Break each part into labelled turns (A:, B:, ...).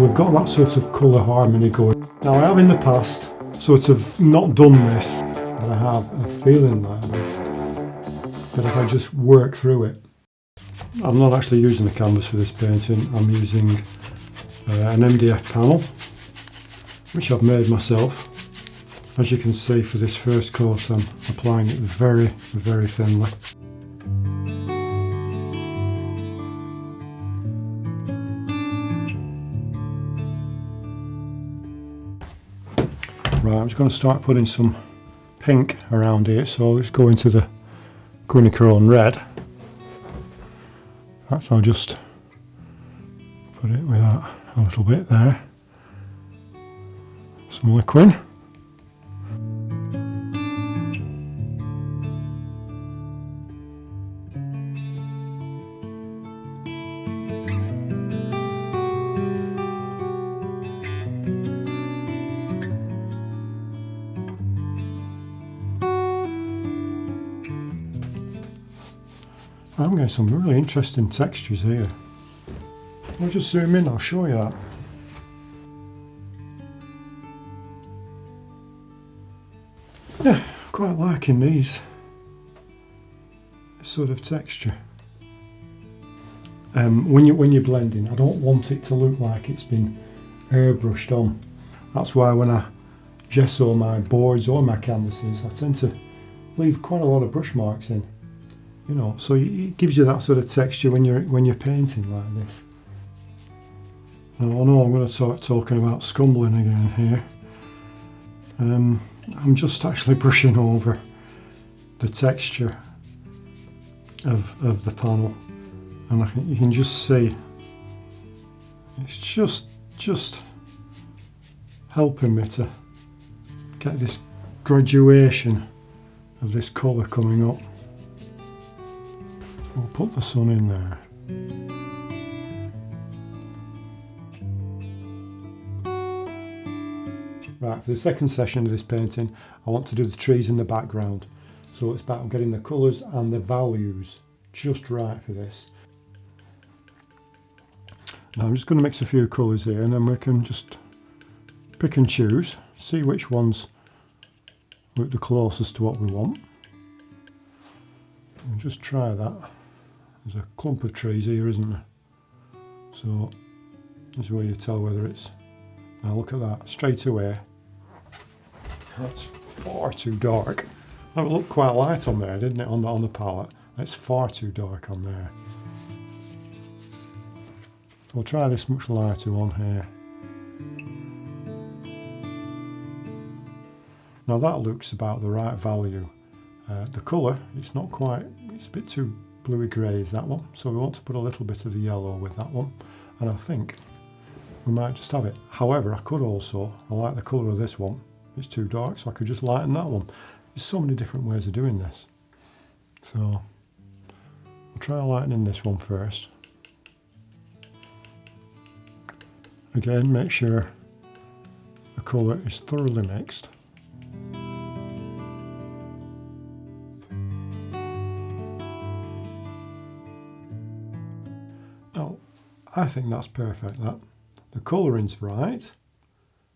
A: so we've got that sort of colour harmony going. Now I have in the past sort of not done this, but I have a feeling like this, that if I just work through it. I'm not actually using the canvas for this painting, I'm using an MDF panel, which I've made myself. As you can see, for this first coat I'm applying it very, very thinly. Right, I'm just going to start putting some pink around here, so let's go into the Quinachrome red. That's, I'll just put it with that a little bit there. Some liquid. I'm getting some really interesting textures here. I'll just zoom in, I'll show you that. Yeah, quite liking these. This sort of texture. When you're blending, I don't want it to look like it's been airbrushed on. That's why when I gesso my boards or my canvases, I tend to leave quite a lot of brush marks in. You know, so it gives you that sort of texture when you're painting like this. Now, I know I'm going to start talking about scumbling again here. I'm just actually brushing over the texture of the panel, and you can just see it's just helping me to get this graduation of this colour coming up. We'll put the sun in there. Right, for the second session of this painting, I want to do the trees in the background. So it's about getting the colours and the values just right for this. Now I'm just going to mix a few colours here, and then we can just pick and choose, see which ones look the closest to what we want. And just try that. There's a clump of trees here, isn't there? So this is where you tell whether it's... Now look at that, straight away. That's far too dark. It looked quite light on there, didn't it, on the palette? It's far too dark on there. We'll try this much lighter one here. Now that looks about the right value. The colour, it's not quite, it's a bit too bluey grey is that one, so we want to put a little bit of the yellow with that one, and I think we might just have it. However, I could also, I like the colour of this one, it's too dark, so I could just lighten that one. There's so many different ways of doing this. So we'll try lightening this one first. Again, make sure the colour is thoroughly mixed. Now, I think that's perfect, that. The colouring's right,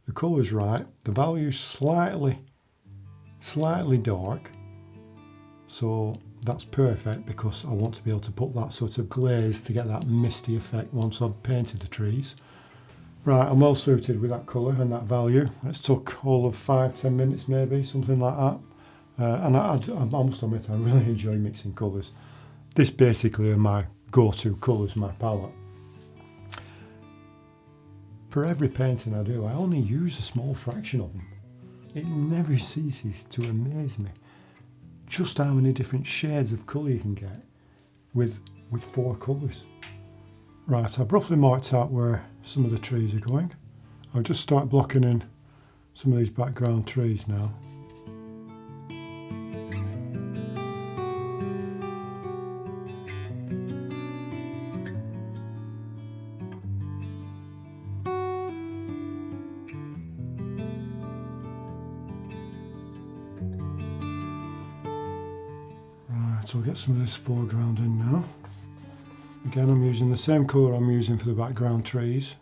A: the colour's right, the value's slightly dark, so that's perfect because I want to be able to put that sort of glaze to get that misty effect once I've painted the trees. Right, I'm well suited with that colour and that value. It took all of 5-10 minutes maybe, something like that. And I must admit, I really enjoy mixing colours. This basically are my go-to colours, my palette. For every painting I do, I only use a small fraction of them. It never ceases to amaze me just how many different shades of colour you can get with 4 colours. Right, I've roughly marked out where some of the trees are going. I'll just start blocking in some of these background trees now. So I'll get some of this foreground in now. Again, I'm using the same colour I'm using for the background trees.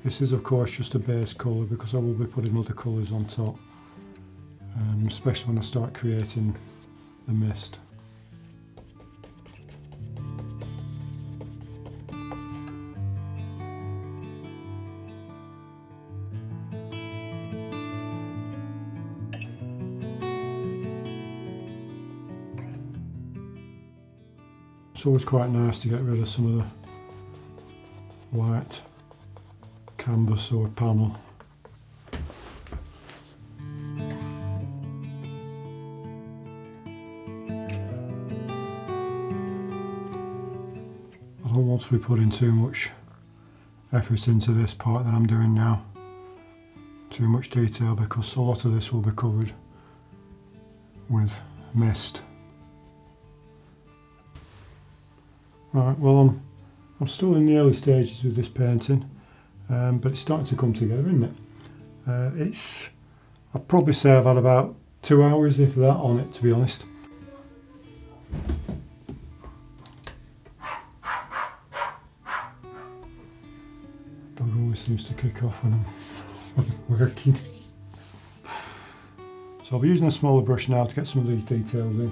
A: This is of course just a base colour because I will be putting other colours on top, especially when I start creating the mist. It's always quite nice to get rid of some of the white canvas or panel. I don't want to be putting too much effort into this part that I'm doing now, too much detail, because a lot of this will be covered with mist. Right, well I'm still in the early stages with this painting, but it's starting to come together, isn't it? I'd probably say I've had about 2 hours, if that, on it, to be honest. Dog always seems to kick off when I'm working. So I'll be using a smaller brush now to get some of these details in.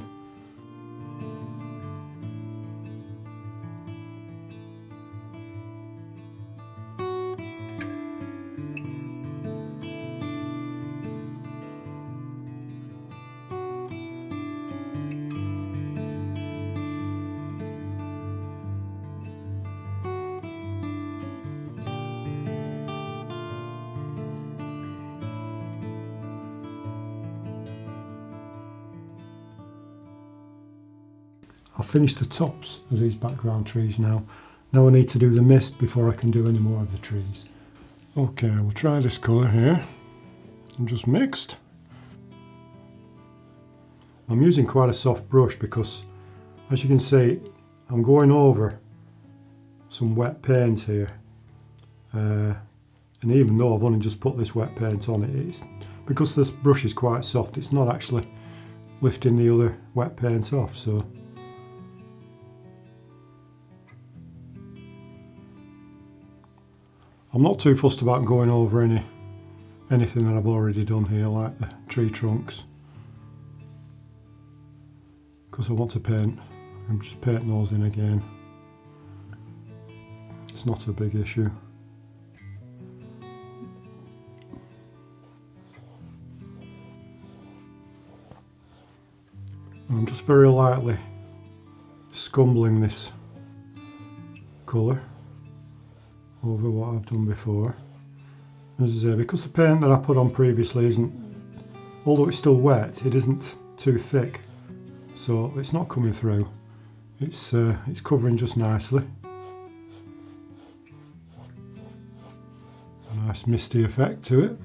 A: I've finished the tops of these background trees now. Now I need to do the mist before I can do any more of the trees. Okay, we'll try this colour here and just mixed. I'm using quite a soft brush because, as you can see, I'm going over some wet paint here. And even though I've only just put this wet paint on it, it's because this brush is quite soft, it's not actually lifting the other wet paint off. So I'm not too fussed about going over anything that I've already done here, like the tree trunks, because I want to paint. I'm just painting those in again. It's not a big issue. I'm just very lightly scumbling this colour over what I've done before. As I say, because the paint that I put on previously isn't, although it's still wet, it isn't too thick, so it's not coming through. It's covering just nicely. A nice misty effect to it.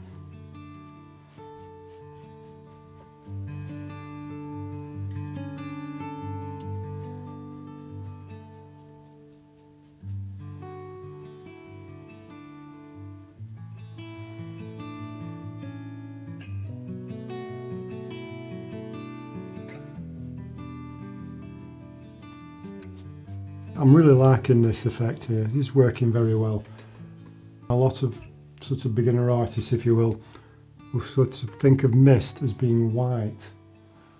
A: I'm really liking this effect here. It's working very well. A lot of sort of beginner artists, if you will sort of think of mist as being white.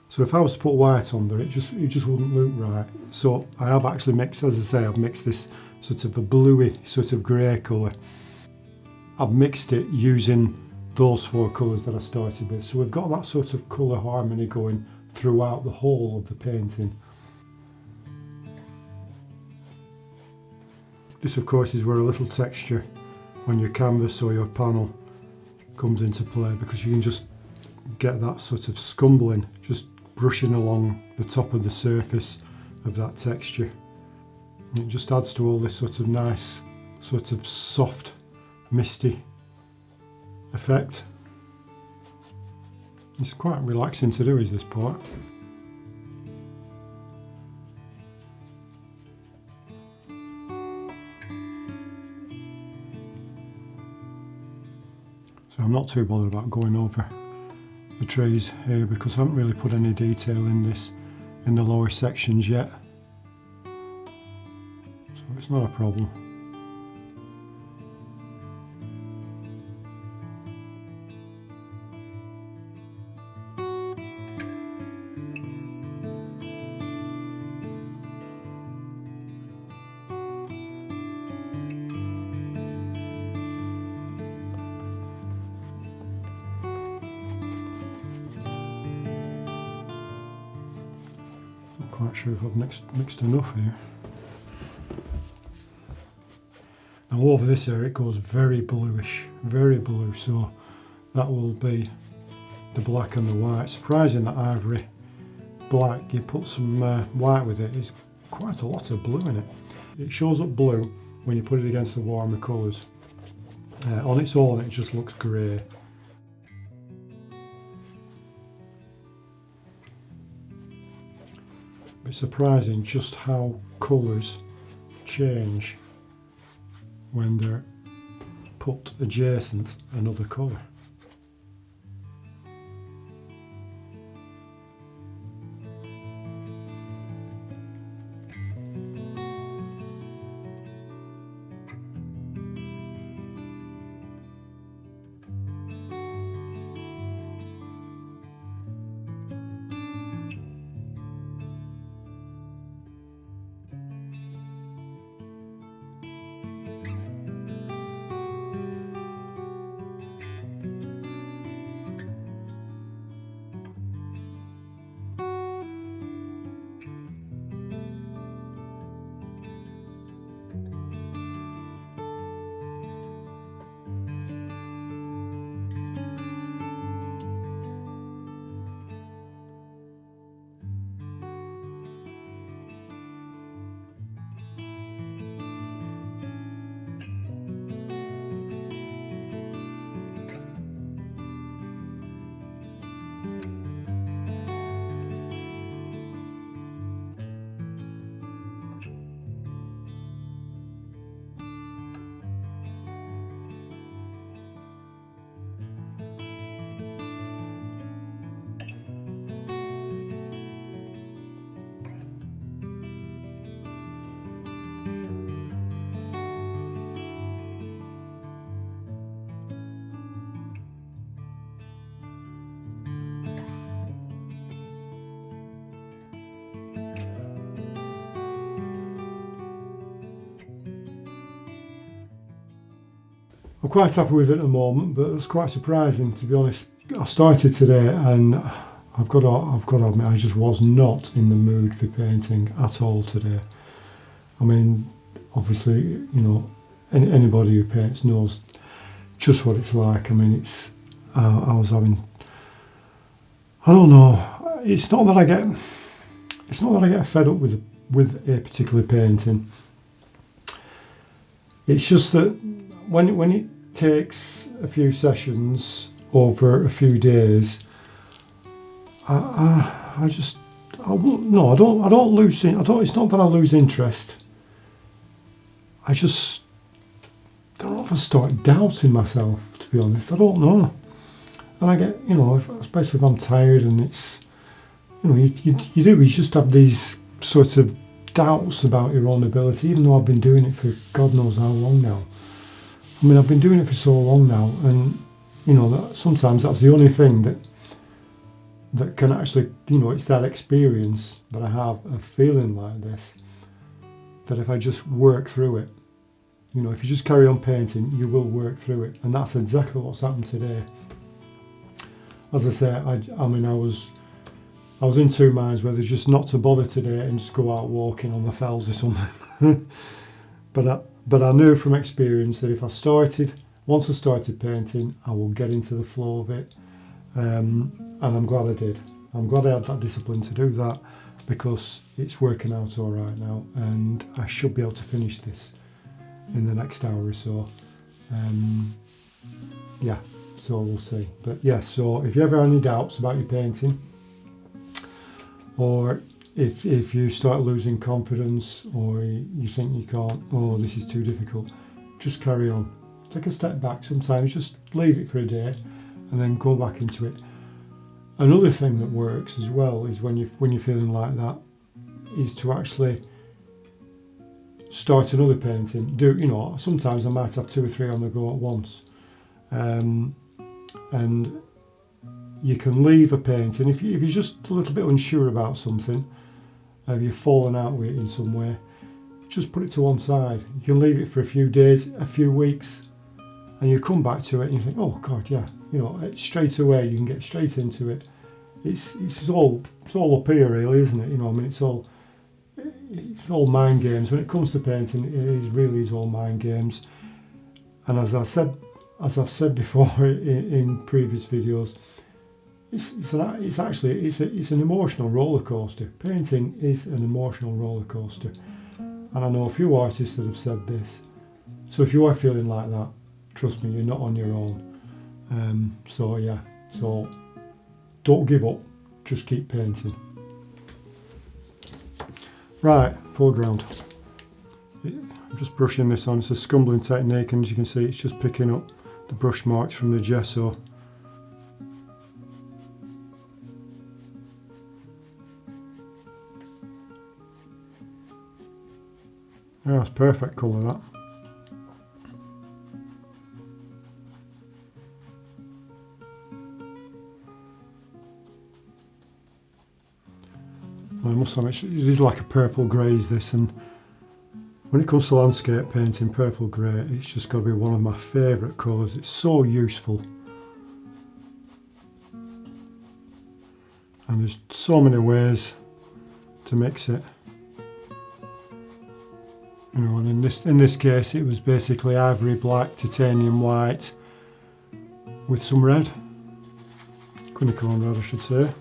A: So if I was to put white under it, it just wouldn't look right. So I have actually mixed, as I say, I've mixed this sort of a bluey sort of grey colour. I've mixed it using those 4 colours that I started with. So we've got that sort of colour harmony going throughout the whole of the painting. This of course is where a little texture on your canvas or your panel comes into play, because you can just get that sort of scumbling, just brushing along the top of the surface of that texture. And it just adds to all this sort of nice, sort of soft, misty effect. It's quite relaxing to do, is this part. So I'm not too bothered about going over the trees here, because I haven't really put any detail in the lower sections yet. So it's not a problem. quite sure if I've mixed enough here. Now over this area it goes very bluish, very blue, so that will be the black and the white. Surprising that ivory black, you put some white with it, it's quite a lot of blue in it. It shows up blue when you put it against the warmer colours. On its own it just looks grey. It's surprising just how colours change when they're put adjacent another colour. I'm quite happy with it at the moment, but it's quite surprising, to be honest. I started today and I've got to admit I just was not in the mood for painting at all today. I mean, obviously, you know, anybody who paints knows just what it's like. I mean, I was having, I don't know, it's not that I get fed up with a particular painting. It's just that when it takes a few sessions over a few days, I don't lose. It's not that I lose interest. I just don't know if I start doubting myself, to be honest. I don't know, and I get, you know, especially if I'm tired and it's, you know, you just have these sort of doubts about your own ability, even though I've been doing it for God knows how long now. I mean, I've been doing it for so long now, and you know that sometimes that's the only thing that can actually, you know, it's that experience that I have of feeling like this, that if I just work through it, you know, if you just carry on painting, you will work through it, and that's exactly what's happened today. As I say, I mean, I was in two minds whether just not to bother today and just go out walking on the fells or something. But I knew from experience that if once I started painting, I will get into the flow of it. And I'm glad I did. I'm glad I had that discipline to do that, because it's working out all right now, and I should be able to finish this in the next hour or so. Yeah, so we'll see. But yeah, so if you ever have any doubts about your painting, or if you start losing confidence, or you think you can't, oh, this is too difficult, just carry on. Take a step back sometimes, just leave it for a day and then go back into it. Another thing that works as well is when you're feeling like that, is to actually start another painting. You know, sometimes I might have 2 or 3 on the go at once, and you can leave a painting if you're just a little bit unsure about something, if you've fallen out with it in some way, just put it to one side. You can leave it for a few days, a few weeks, and you come back to it and you think, oh God, yeah, you know, straight away you can get straight into it. it's all up here really, isn't it? You know, I mean, it's all mind games. When it comes to painting, really is all mind games. And as I've said before in previous videos, it's actually an emotional roller coaster. Painting is an emotional roller coaster, and I know a few artists that have said this. So if you are feeling like that, trust me, you're not on your own. So yeah, so don't give up. Just keep painting. Right, foreground. I'm just brushing this on. It's a scumbling technique, and as you can see, it's just picking up the brush marks from the gesso. Yeah, that's perfect colour, that. I must admit, it is like a purple greys, this, and when it comes to landscape painting, purple grey, it's just got to be one of my favourite colours. It's so useful. And there's so many ways to mix it. You know, and in this case it was basically ivory black, titanium white with some red. Quinacone red, I should say.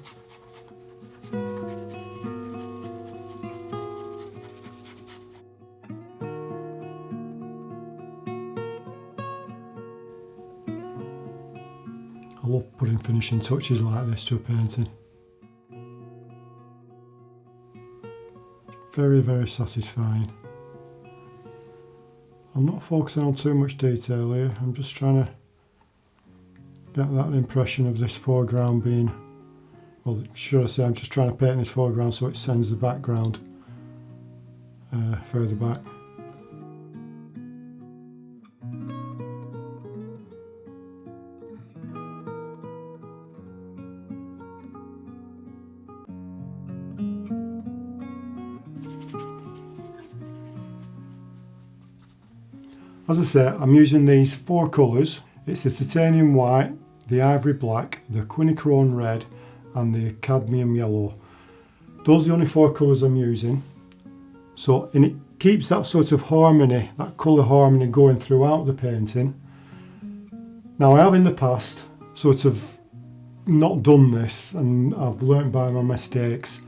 A: I love putting finishing touches like this to a painting. Very, very satisfying. I'm not focusing on too much detail here. I'm just trying to get that impression of this foreground being, well, should I say, I'm just trying to paint this foreground so it sends the background further back. As I say, I'm using these 4 colours. It's the titanium white, the ivory black, the quinacone red and the cadmium yellow. Those are the only 4 colours I'm using. So, and it keeps that sort of harmony, that colour harmony going throughout the painting. Now I have in the past sort of not done this, and I've learnt by my mistakes.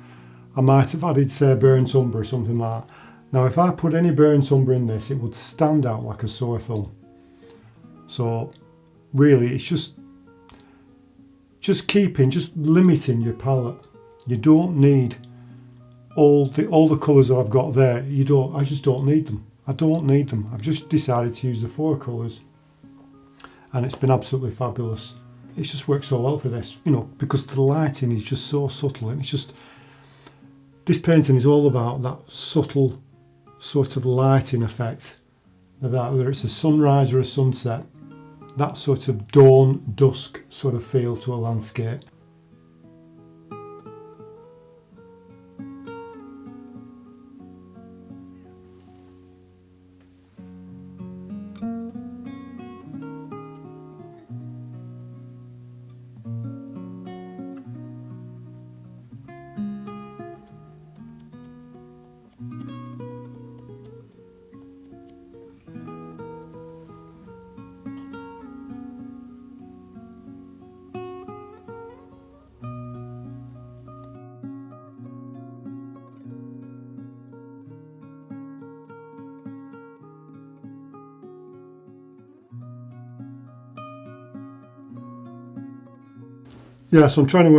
A: I might have added, say, burnt umber or something like that. Now if I put any burnt umber in this, it would stand out like a sore thumb. So really it's just limiting your palette. You don't need all the colours that I've got there. I just don't need them. I don't need them. I've just decided to use the 4 colours, and it's been absolutely fabulous. It's just worked so well for this, you know, because the lighting is just so subtle, and it's just, this painting is all about that subtle sort of lighting effect, about whether it's a sunrise or a sunset, that sort of dawn, dusk sort of feel to a landscape. Yeah, so I'm trying to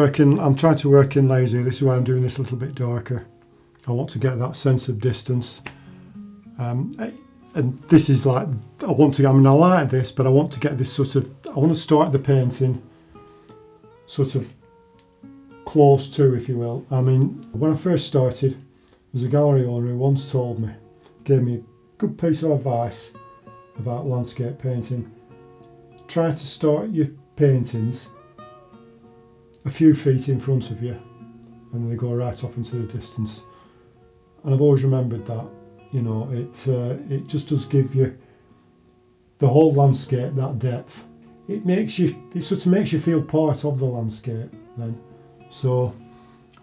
A: work in lazy. This is why I'm doing this a little bit darker. I want to get that sense of distance. And this is like, I like this, but I want to get this sort of, I want to start the painting sort of close to, if you will. I mean, when I first started, there was a gallery owner who once told me, gave me a good piece of advice about landscape painting. Try to start your paintings a few feet in front of you, and then they go right off into the distance. And I've always remembered that, you know, it just does give you the whole landscape that depth. It sort of makes you feel part of the landscape then. So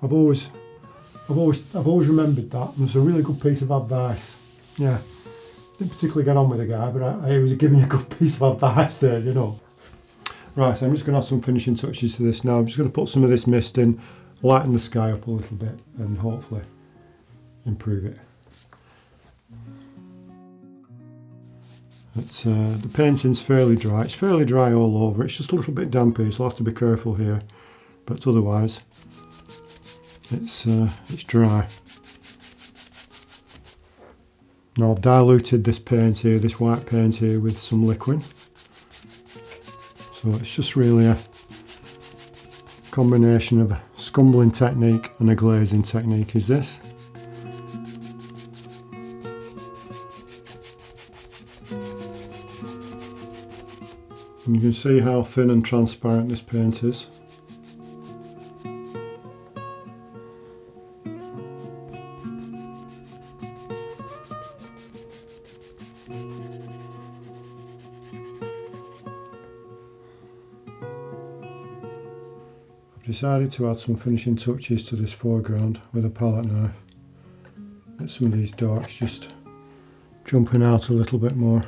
A: I've always remembered that. It was a really good piece of advice. Yeah, didn't particularly get on with the guy, but I was giving me a good piece of advice there, you know. Right, so I'm just going to add some finishing touches to this now. I'm just going to put some of this mist in, lighten the sky up a little bit, and hopefully improve it. The painting's fairly dry. It's fairly dry all over. It's just a little bit damp here, so I'll have to be careful here. But otherwise, it's dry. Now I've diluted this paint here, this white paint here, with some liquid. So it's just really a combination of a scumbling technique and a glazing technique is this. And you can see how thin and transparent this paint is. I've decided to add some finishing touches to this foreground with a palette knife. Get some of these darks just jumping out a little bit more.